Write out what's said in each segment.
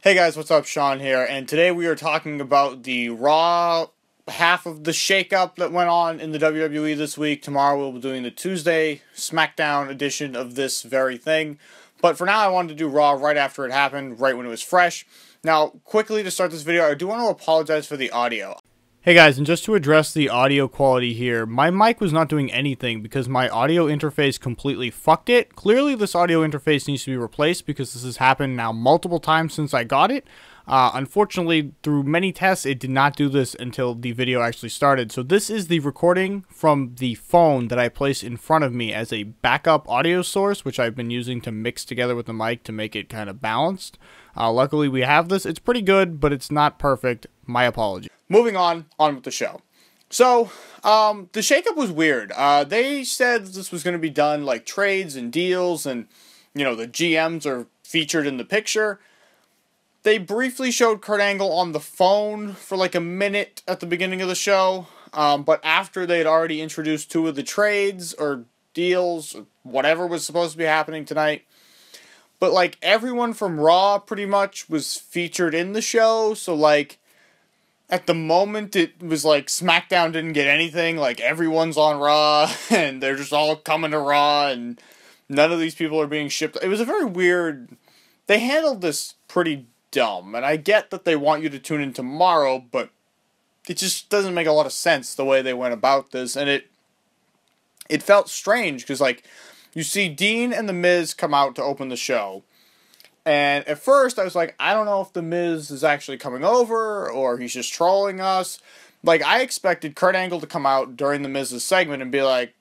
Hey guys, what's up? Sean here, and today we are talking about the Raw half of the shakeup that went on in the WWE this week. Tomorrow we'll be doing the Tuesday SmackDown edition of this very thing. But for now, I wanted to do Raw right after it happened, right when it was fresh. Now, quickly to start this video, I do want to apologize for the audio. Hey guys, and just to address the audio quality here, my mic was not doing anything because my audio interface completely fucked it. Clearly this audio interface needs to be replaced because this has happened now multiple times since I got it. Unfortunately, through many tests, it did not do this until the video actually started. So this is the recording from the phone that I placed in front of me as a backup audio source, which I've been using to mix together with the mic to make it kind of balanced. Luckily, we have this. It's pretty good, but it's not perfect. My apologies. Moving on with the show. So, the shakeup was weird. They said this was going to be done like trades and deals, and, you know, the GMs are featured in the picture. They briefly showed Kurt Angle on the phone for like a minute at the beginning of the show, but after they had already introduced two of the trades or deals, or whatever was supposed to be happening tonight. But, like, everyone from Raw pretty much was featured in the show, so, like, at the moment, it was like SmackDown didn't get anything. Like, everyone's on Raw, and they're just all coming to Raw, and none of these people are being shipped. It was a very weird... They handled this pretty dumb, and I get that they want you to tune in tomorrow, but it just doesn't make a lot of sense the way they went about this, and it felt strange, because, like, you see Dean and The Miz come out to open the show. And at first, I was like, I don't know if The Miz is actually coming over, or he's just trolling us. Like, I expected Kurt Angle to come out during The Miz's segment and be like,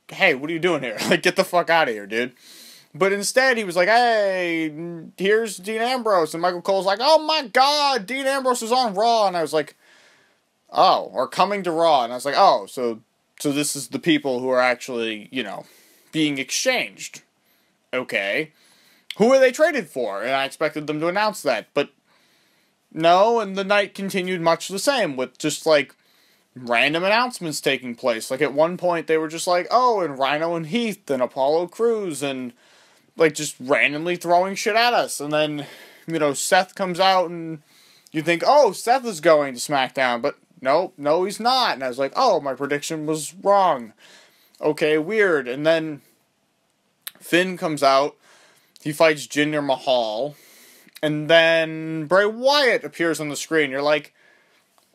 hey, what are you doing here? Like, get the fuck out of here, dude. But instead, he was like, hey, here's Dean Ambrose. And Michael Cole's like, oh my god, Dean Ambrose is on Raw. And I was like, oh, or coming to Raw. And I was like, oh, so this is the people who are actually, you know, being exchanged. Okay. Who are they traded for? And I expected them to announce that, but no, and the night continued much the same, with just, like, random announcements taking place. Like, at one point, they were just like, oh, and Rhino and Heath and Apollo Crews, and, like, just randomly throwing shit at us. And then, you know, Seth comes out, and you think, oh, Seth is going to SmackDown, but no, he's not. And I was like, oh, my prediction was wrong. Okay, weird. And then Finn comes out. He fights Jinder Mahal, and then Bray Wyatt appears on the screen. You're like,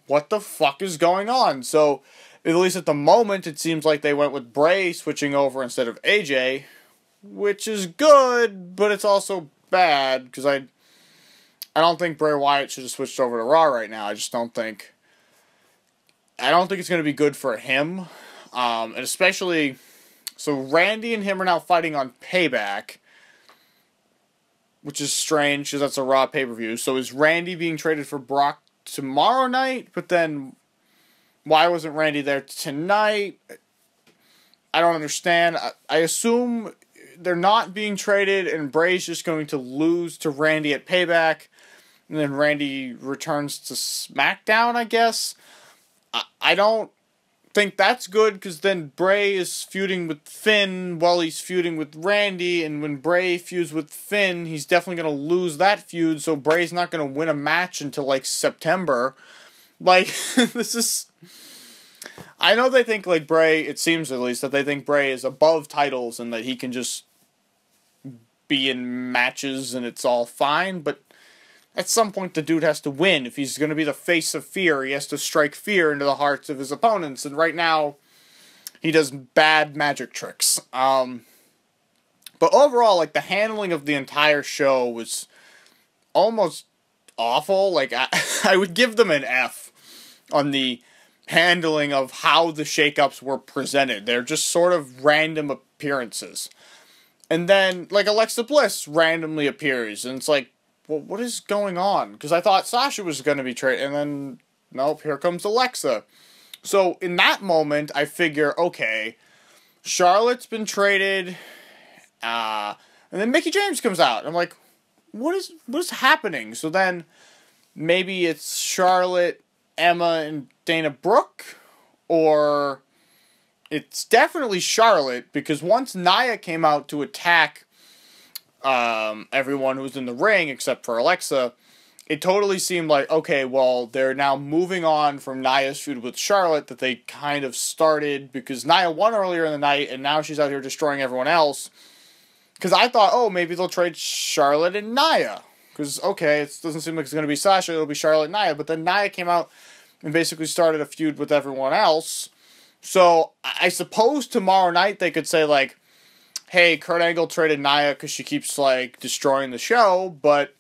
what the fuck is going on? So, at least at the moment, it seems like they went with Bray switching over instead of AJ, which is good, but it's also bad, because I don't think Bray Wyatt should have switched over to Raw right now. I don't think it's going to be good for him, and especially, so Randy and him are now fighting on Payback, which is strange, because that's a Raw pay-per-view. So is Randy being traded for Brock tomorrow night? But then, why wasn't Randy there tonight? I don't understand. I assume they're not being traded, and Bray's just going to lose to Randy at Payback, and then Randy returns to SmackDown, I guess. I don't think that's good, because then Bray is feuding with Finn while he's feuding with Randy, and when Bray feuds with Finn, he's definitely going to lose that feud, so Bray's not going to win a match until, like, September. Like, this is... I know they think, like, Bray, it seems at least, that they think Bray is above titles and that he can just be in matches and it's all fine, but at some point, the dude has to win. If he's going to be the face of fear, he has to strike fear into the hearts of his opponents. And right now, he does bad magic tricks. But overall, like, the handling of the entire show was almost awful. Like, I would give them an F on the handling of how the shakeups were presented. They're just sort of random appearances. And then, like, Alexa Bliss randomly appears, and it's like, well, what is going on? Because I thought Sasha was going to be traded, and then, nope, here comes Alexa. So, in that moment, I figure, okay, Charlotte's been traded, and then Mickie James comes out. I'm like, what is happening? So then, maybe it's Charlotte, Emma, and Dana Brooke, or it's definitely Charlotte, because once Nia came out to attack everyone who was in the ring except for Alexa, it totally seemed like, okay, well, they're now moving on from Nia's feud with Charlotte that they kind of started because Nia won earlier in the night and now she's out here destroying everyone else. Because I thought, oh, maybe they'll trade Charlotte and Nia. Because, okay, it doesn't seem like it's going to be Sasha, it'll be Charlotte and Nia. But then Nia came out and basically started a feud with everyone else. So I suppose tomorrow night they could say, like, hey, Kurt Angle traded Nia because she keeps, like, destroying the show, but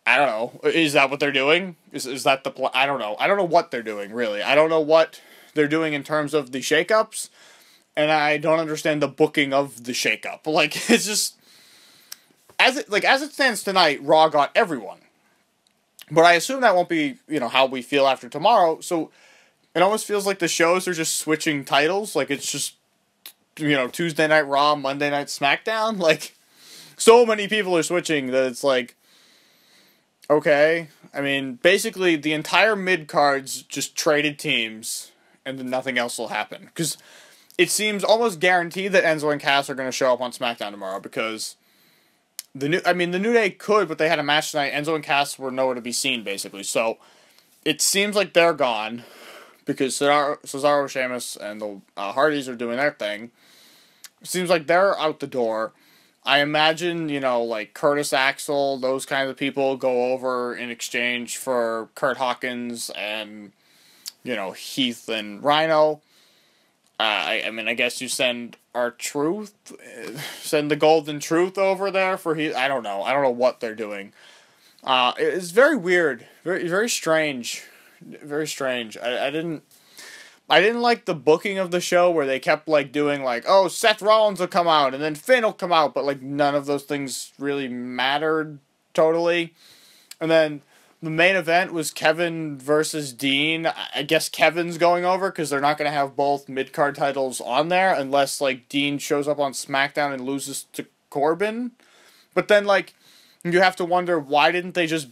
I don't know. Is that what they're doing? Is that the I don't know. I don't know what they're doing, really. I don't know what they're doing in terms of the shakeups, and I don't understand the booking of the shakeup. Like, it's just as it stands tonight, Raw got everyone. But I assume that won't be, how we feel after tomorrow. So it almost feels like the shows are just switching titles. Like, it's just, Tuesday Night Raw, Monday Night SmackDown. Like, so many people are switching that it's like, okay. I mean, basically, the entire mid-cards just traded teams, and then nothing else will happen. Because it seems almost guaranteed that Enzo and Cass are going to show up on SmackDown tomorrow, because the New Day could, but they had a match tonight. Enzo and Cass were nowhere to be seen, basically. So it seems like they're gone, because Cesaro, Sheamus, and the Hardys are doing their thing. It seems like they're out the door. I imagine, like Curtis Axel, those kinds of people go over in exchange for Kurt Hawkins and, Heath and Rhino. I guess you send R-Truth, send the Golden Truth over there for Heath. I don't know. I don't know what they're doing. It's very weird. Very, very strange. Very strange. I didn't like the booking of the show where they kept, doing, oh, Seth Rollins will come out, and then Finn will come out, but, none of those things really mattered totally. And then the main event was Kevin versus Dean. I guess Kevin's going over, because they're not going to have both mid-card titles on there, unless, Dean shows up on SmackDown and loses to Corbin. But then, you have to wonder, why didn't they just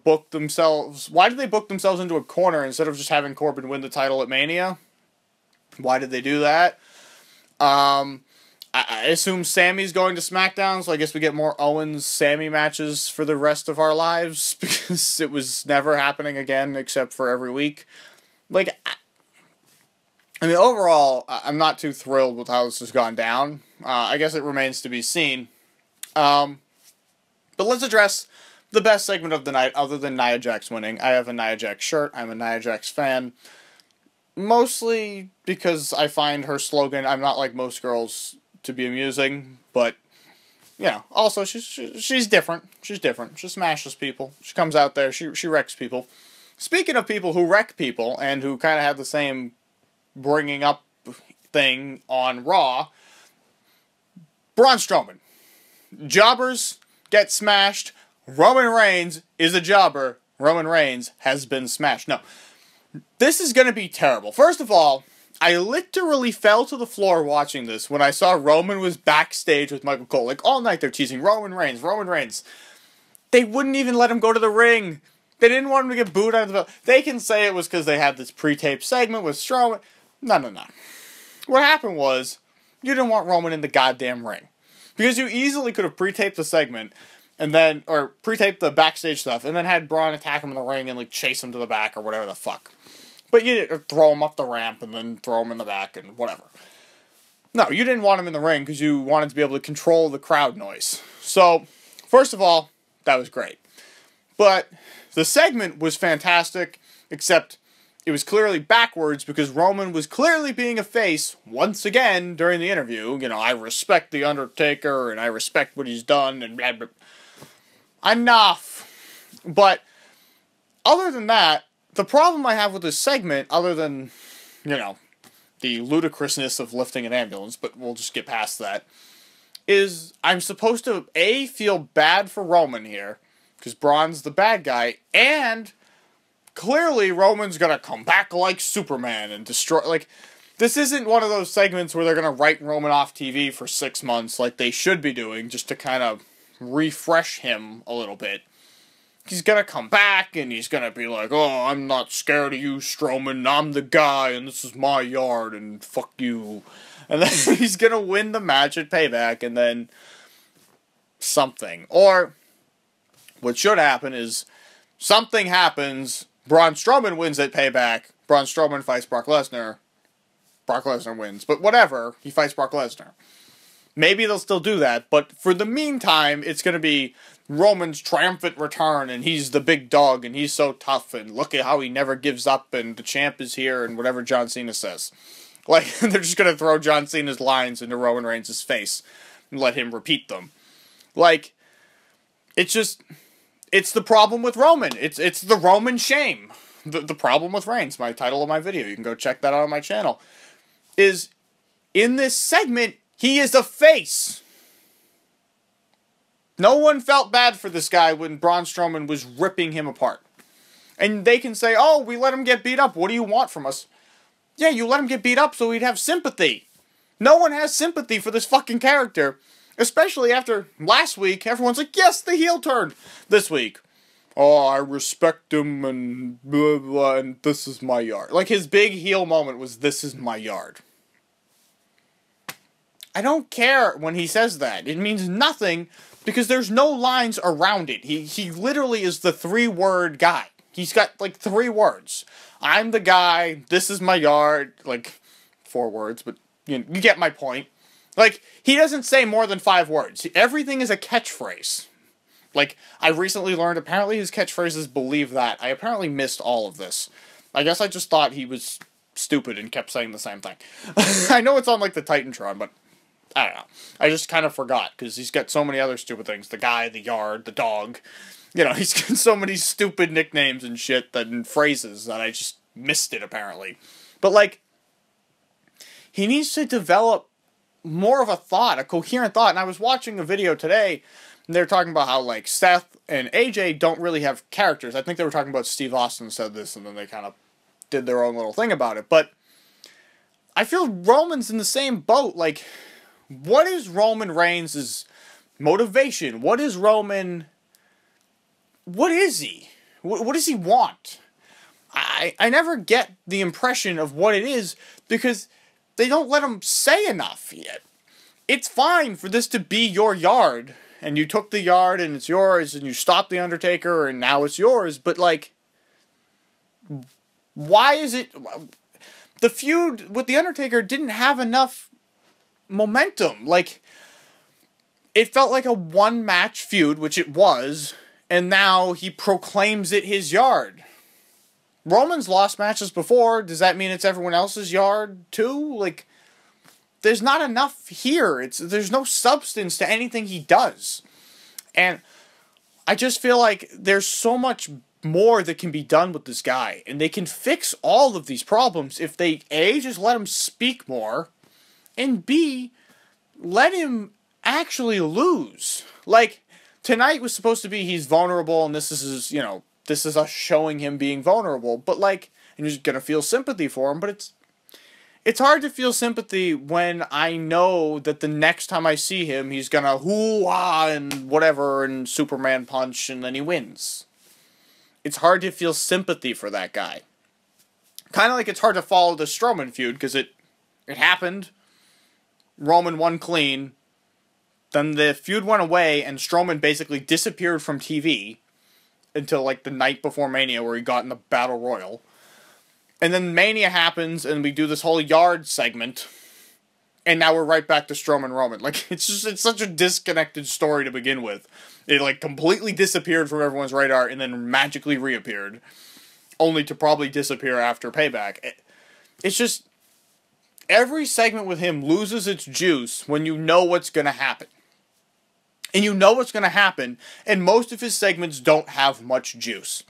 book themselves... Why did they book themselves into a corner instead of just having Corbin win the title at Mania? Why did they do that? I assume Sammy's going to SmackDown, so I guess we get more Owens-Sammy matches for the rest of our lives, because it was never happening again, except for every week. Overall, I'm not too thrilled with how this has gone down. I guess it remains to be seen. But let's address the best segment of the night, other than Nia Jax winning. I have a Nia Jax shirt. I'm a Nia Jax fan. Mostly because I find her slogan, I'm not like most girls, to be amusing. But, also she's different. She's different. She smashes people. She comes out there. She wrecks people. Speaking of people who wreck people, and who kind of have the same bringing up thing on Raw, Braun Strowman. Jobbers get smashed. Roman Reigns is a jobber. Roman Reigns has been smashed. No. This is going to be terrible. First of all, I literally fell to the floor watching this when I saw Roman was backstage with Michael Cole. All night they're teasing Roman Reigns, Roman Reigns. They wouldn't even let him go to the ring. They didn't want him to get booed out of the belt. They can say it was because they had this pre-taped segment with Strowman. No. What happened was, you didn't want Roman in the goddamn ring. Because you easily could have pre-taped the segment, or pre-taped the backstage stuff, and then had Braun attack him in the ring and, chase him to the back or whatever the fuck. But you didn't throw him up the ramp and then throw him in the back and whatever. No, you didn't want him in the ring because you wanted to be able to control the crowd noise. So, first of all, that was great. But the segment was fantastic, except it was clearly backwards because Roman was clearly being a face once again during the interview. I respect The Undertaker and I respect what he's done and blah, blah. Enough. But other than that, the problem I have with this segment, other than, the ludicrousness of lifting an ambulance, but we'll just get past that, is I'm supposed to, A, feel bad for Roman here, because Braun's the bad guy, and clearly Roman's gonna come back like Superman and destroy, this isn't one of those segments where they're gonna write Roman off TV for 6 months like they should be doing, just to kind of refresh him a little bit. He's gonna come back, and he's gonna be like, oh, I'm not scared of you, Strowman, I'm the guy, and this is my yard, and fuck you. And then he's gonna win the match at Payback, and then something. Or What should happen is something happens, Braun Strowman wins at Payback, Braun Strowman fights Brock Lesnar, Brock Lesnar wins. But whatever, he fights Brock Lesnar. Maybe they'll still do that, but for the meantime, it's going to be Roman's triumphant return, and he's the big dog, and he's so tough, and look at how he never gives up, and the champ is here, and whatever John Cena says. Like, they're just going to throw John Cena's lines into Roman Reigns' face and let him repeat them. Like, it's just, it's the problem with Roman. It's the Roman shame. The problem with Reigns, my title of my video, you can go check that out on my channel, is in this segment, he is a face. No one felt bad for this guy when Braun Strowman was ripping him apart. And they can say, oh, we let him get beat up. What do you want from us? Yeah, you let him get beat up so we'd have sympathy. No one has sympathy for this fucking character. Especially after last week, everyone's like, yes, the heel turn. This week, oh, I respect him and blah, blah, and this is my yard. Like, his big heel moment was, this is my yard. I don't care when he says that. It means nothing because there's no lines around it. He literally is the 3-word guy. He's got, like, 3 words. I'm the guy, this is my yard. Like, 4 words, but you get my point. Like, he doesn't say more than 5 words. Everything is a catchphrase. Like, I recently learned, apparently his catchphrases believe that. I apparently missed all of this. I guess I just thought he was stupid and kept saying the same thing. I know it's on, like, the Titantron, but I don't know. I just kind of forgot, because he's got so many other stupid things. The guy, the yard, the dog. You know, he's got so many stupid nicknames and shit and phrases that I just missed it, apparently. But, like, he needs to develop more of a thought, a coherent thought. And I was watching a video today, and they were talking about how, like, Seth and AJ don't really have characters. I think they were talking about Steve Austin said this, and then they kind of did their own little thing about it. But I feel Roman's in the same boat. Like, what is Roman Reigns' motivation? What is Roman... What is he? What does he want? I never get the impression of what it is, because they don't let him say enough yet. It's fine for this to be your yard, and you took the yard, and it's yours, and you stopped The Undertaker, and now it's yours, but, like, why is it... The feud with The Undertaker didn't have enough momentum. Like, it felt like a one-match feud, which it was, and now he proclaims it his yard. Roman's lost matches before. Does that mean it's everyone else's yard, too? Like, there's not enough here. There's no substance to anything he does. And I just feel like there's so much more that can be done with this guy. And they can fix all of these problems if they, A, just let him speak more, and B, let him actually lose. Like, tonight was supposed to be he's vulnerable, and this is his, you know, this is us showing him being vulnerable, but, like, and you're just gonna feel sympathy for him, but it's hard to feel sympathy when I know that the next time I see him, he's gonna hoo-ah and whatever, and Superman punch, and then he wins. It's hard to feel sympathy for that guy. Kind of like it's hard to follow the Strowman feud, because it happened, Roman won clean, then the feud went away, and Strowman basically disappeared from TV, until, like, the night before Mania, where he got in the Battle Royal. And then Mania happens, and we do this whole yard segment, and now we're right back to Strowman Roman. Like, it's such a disconnected story to begin with. It, like, completely disappeared from everyone's radar, and then magically reappeared, only to probably disappear after Payback. It's just, every segment with him loses its juice when you know what's gonna happen. And you know what's going to happen, and most of his segments don't have much juice.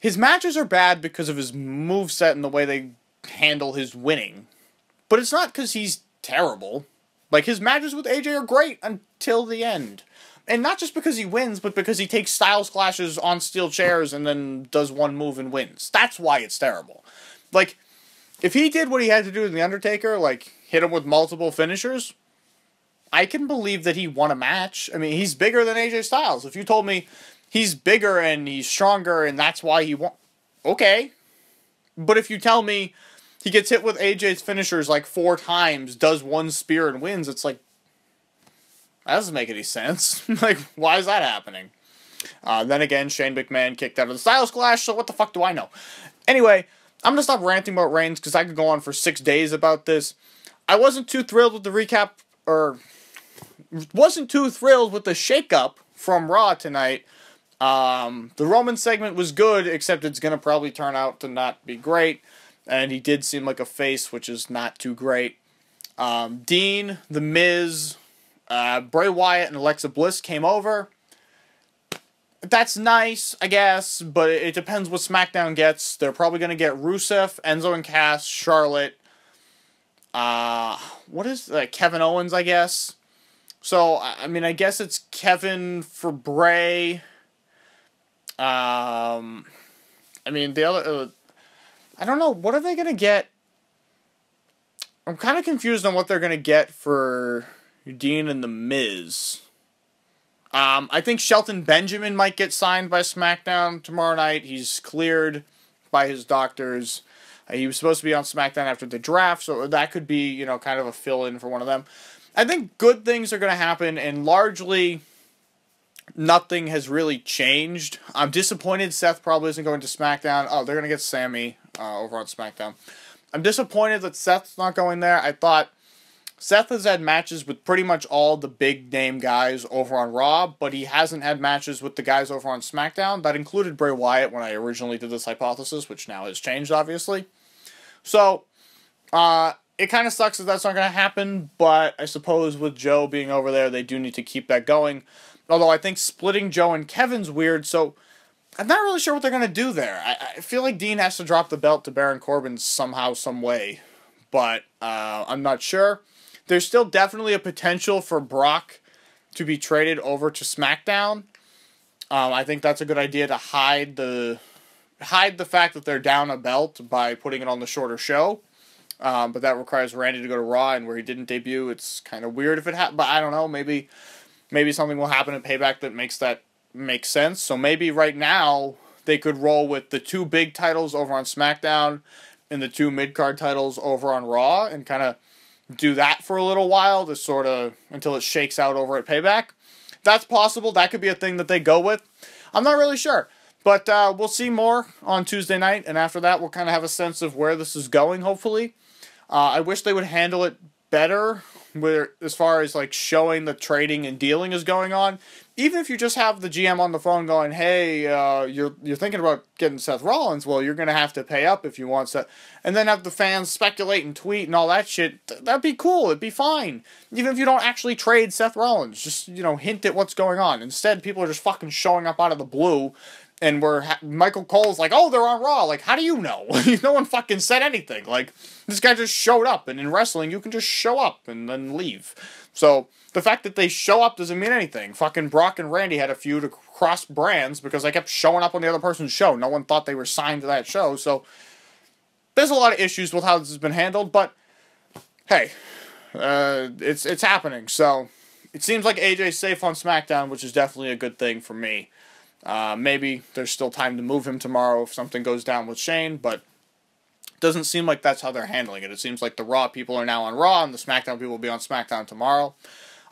His matches are bad because of his moveset and the way they handle his winning. But it's not because he's terrible. Like, his matches with AJ are great until the end. And not just because he wins, but because he takes Styles clashes on steel chairs and then does one move and wins. That's why it's terrible. Like, if he did what he had to do in The Undertaker, like, hit him with multiple finishers, I can believe that he won a match. I mean, he's bigger than AJ Styles. If you told me he's bigger and he's stronger and that's why he won, okay. But if you tell me he gets hit with AJ's finishers like 4 times, does one spear and wins, it's like, That doesn't make any sense. Like, why is that happening? Then again, Shane McMahon kicked out of the Styles Clash, so what the fuck do I know? Anyway, I'm going to stop ranting about Reigns because I could go on for 6 days about this. I wasn't too thrilled with the recap, or wasn't too thrilled with the shakeup from Raw tonight. The Roman segment was good, except it's going to probably turn out to not be great. And he did seem like a face, which is not too great. Dean, The Miz, Bray Wyatt, and Alexa Bliss came over. That's nice, I guess, but it depends what SmackDown gets. They're probably going to get Rusev, Enzo and Cass, Charlotte, Kevin Owens, I guess. So, I mean, I guess it's Kevin for Bray. I mean, the other... I don't know, what are they going to get? I'm kind of confused on what they're going to get for Dean and The Miz. I think Shelton Benjamin might get signed by SmackDown tomorrow night. He's cleared by his doctors. He was supposed to be on SmackDown after the draft, so that could be, you know, kind of a fill-in for one of them. I think good things are going to happen, and largely nothing has really changed. I'm disappointed Seth probably isn't going to SmackDown. Oh, they're going to get Sammy over on SmackDown. I'm disappointed that Seth's not going there. I thought Seth has had matches with pretty much all the big-name guys over on Raw, but he hasn't had matches with the guys over on SmackDown. That included Bray Wyatt when I originally did this hypothesis, which now has changed, obviously. So, it kind of sucks that that's not going to happen, but I suppose with Joe being over there, they do need to keep that going. Although I think splitting Joe and Kevin's weird, so I'm not really sure what they're going to do there. I feel like Dean has to drop the belt to Baron Corbin somehow, some way, but I'm not sure. There's still definitely a potential for Brock to be traded over to SmackDown. I think that's a good idea to hide the fact that they're down a belt by putting it on the shorter show. But that requires Randy to go to Raw, and where he didn't debut, it's kind of weird if it happens. But I don't know, maybe something will happen in Payback that makes that make sense. So maybe right now they could roll with the 2 big titles over on SmackDown and the 2 mid-card titles over on Raw and kind of do that for a little while to sort of until it shakes out over at Payback. That's possible. That could be a thing that they go with. I'm not really sure. But we'll see more on Tuesday night, and after that we'll kind of have a sense of where this is going, hopefully. I wish they would handle it better as far as like showing the trading and dealing is going on. Even if you just have the GM on the phone going, hey, you're thinking about getting Seth Rollins, well, you're going to have to pay up if you want Seth. And then have the fans speculate and tweet and all that shit. That'd be cool. It'd be fine. Even if you don't actually trade Seth Rollins, just, you know, hint at what's going on. Instead, people are just fucking showing up out of the blue. And Michael Cole's like, oh, they're on Raw. Like, how do you know? No one fucking said anything. Like, this guy just showed up. And in wrestling, you can just show up and then leave. So, the fact that they show up doesn't mean anything. Fucking Brock and Randy had a feud across brands because they kept showing up on the other person's show. No one thought they were signed to that show. So, there's a lot of issues with how this has been handled. But, hey, it's happening. So, it seems like AJ's safe on SmackDown, which is definitely a good thing for me. Maybe there's still time to move him tomorrow if something goes down with Shane, but it doesn't seem like that's how they're handling it. It seems like the Raw people are now on Raw, and the SmackDown people will be on SmackDown tomorrow.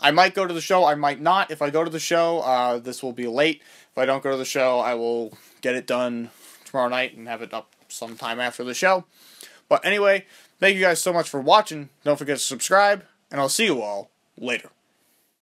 I might go to the show, I might not. If I go to the show, this will be late. If I don't go to the show, I will get it done tomorrow night and have it up sometime after the show. But anyway, thank you guys so much for watching. Don't forget to subscribe, and I'll see you all later.